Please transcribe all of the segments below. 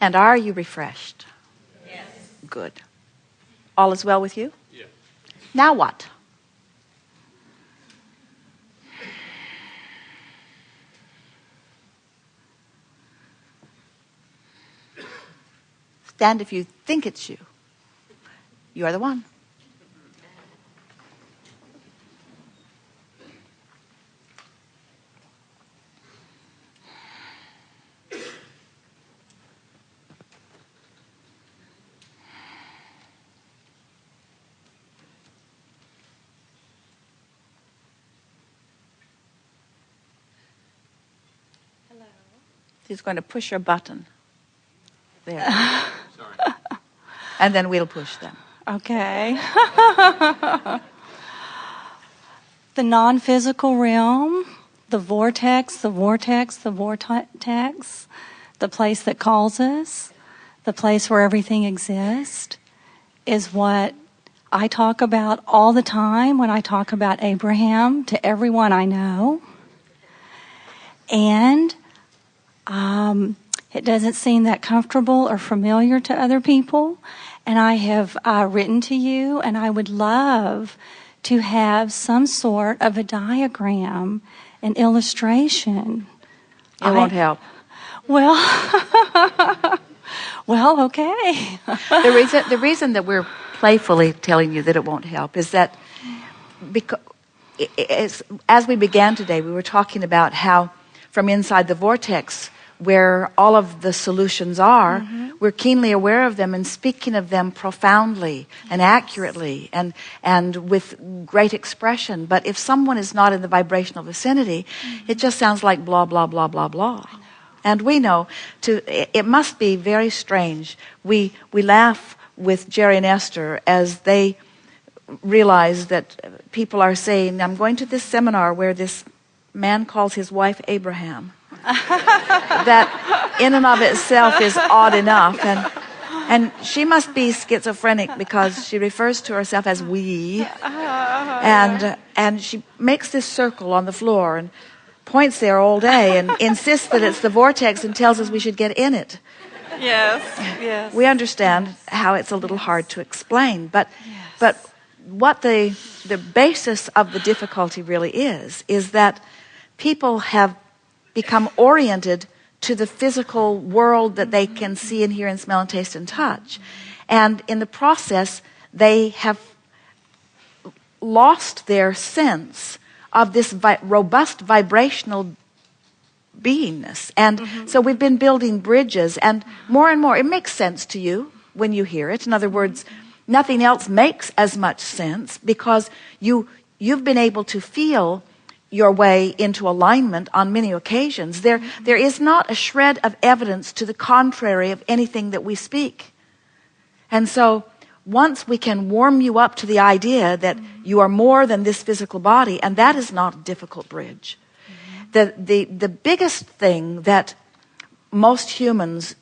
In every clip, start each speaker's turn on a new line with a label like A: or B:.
A: And are you refreshed?
B: Yes.
A: Good. All is well with you?
B: Yes.
A: Now what? Stand if you think it's you. You are the one.
C: Hello.
A: He's going to push your button. There.
B: Sorry.
A: And then we'll push them.
C: Okay. The non-physical realm, the vortex, the place that calls us, the place where everything exists, is what I talk about all the time when I talk about Abraham to everyone I know. And it doesn't seem that comfortable or familiar to other people. And I have written to you, and I would love to have some sort of a diagram, an illustration.
A: It won't help.
C: Well, well, okay.
A: The reason that we're playfully telling you that it won't help is that because as we began today, we were talking about how from inside the vortex, where all of the solutions are, we're keenly aware of them and speaking of them profoundly and accurately and with great expression. But if someone is not in the vibrational vicinity, it just sounds like blah, blah, blah, blah, blah. And we know it must be very strange. We laugh with Jerry and Esther as they realize that people are saying, I'm going to this seminar where this man calls his wife Abraham. That in and of itself is odd enough, and she must be schizophrenic because she refers to herself as we, and she makes this circle on the floor and points there all day and insists that it's the vortex and tells us we should get in it.
C: Yes.
A: We understand how it's a little hard to explain, but what the basis of the difficulty really is that people have become oriented to the physical world that they can see and hear and smell and taste and touch. And in the process, they have lost their sense of this robust vibrational beingness. And so we've been building bridges, and more, it makes sense to you when you hear it. In other words, nothing else makes as much sense because you've been able to feel your way into alignment on many occasions. There is not a shred of evidence to the contrary of anything that we speak. And so once we can warm you up to the idea that you are more than this physical body, and that is not a difficult bridge. The biggest thing that most humans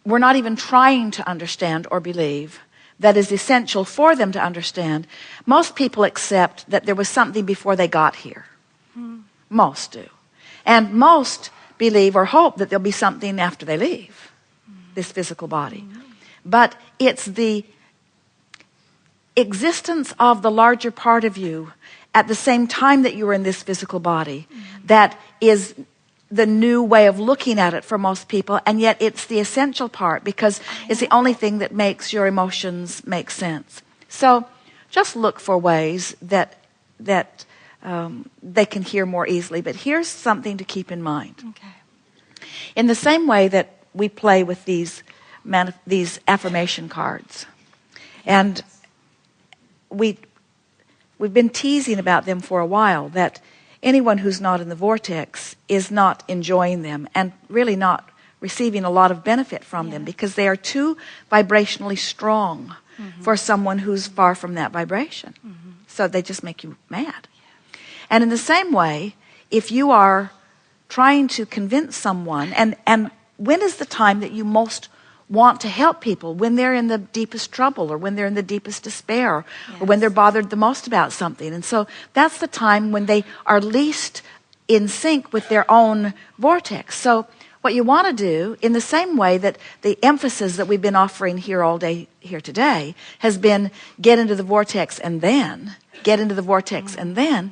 A: were not even trying to understand or believe that is essential for them to understand, most people accept that there was something before they got here. Most do. And most believe or hope that there'll be something after they leave this physical body. But it's the existence of the larger part of you at the same time that you are in this physical body that is the new way of looking at it for most people, and yet it's the essential part because it's the only thing that makes your emotions make sense. So just look for ways that they can hear more easily. But here's something to keep in mind.
C: Okay.
A: In the same way that we play with these affirmation cards, and we've been teasing about them for a while, that anyone who's not in the vortex is not enjoying them and really not receiving a lot of benefit from them because they are too vibrationally strong for someone who's far from that vibration. So they just make you mad. And in the same way, if you are trying to convince someone, and when is the time that you most want to help people? When they're in the deepest trouble, or when they're in the deepest despair, or when they're bothered the most about something. And so that's the time when they are least in sync with their own vortex. So what you want to do, in the same way that the emphasis that we've been offering here all day, here today, has been get into the vortex and then, get into the vortex and then,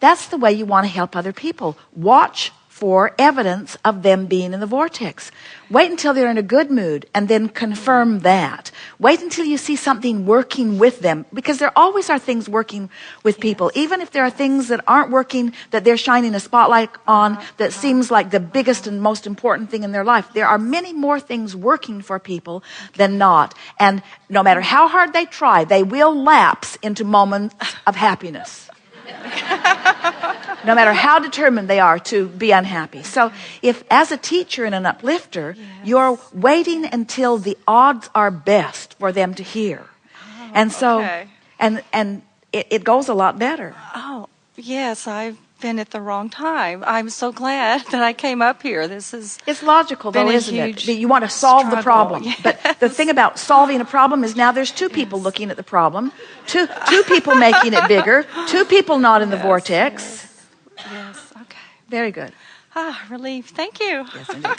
A: that's the way you want to help other people. Watch for evidence of them being in the vortex. Wait until they're in a good mood and then confirm that. Wait until you see something working with them, because there always are things working with people. Even if there are things that aren't working, that they're shining a spotlight on, that seems like the biggest and most important thing in their life, there are many more things working for people than not. And no matter how hard they try, they will lapse into moments of happiness. No matter how determined they are to be unhappy. So if, as a teacher and an uplifter, you're waiting until the odds are best for them to hear. And so, and it goes a lot better.
C: Oh, yes, I've been at the wrong time. I'm so glad that I came up here.
A: It's logical, though, isn't it? You want to solve the problem.
C: Yes.
A: But the thing about solving a problem is now there's two people looking at the problem, two people making it bigger, two people not in the vortex.
C: Yes, okay.
A: Very good.
C: Relief. Thank you.
A: Yes, indeed.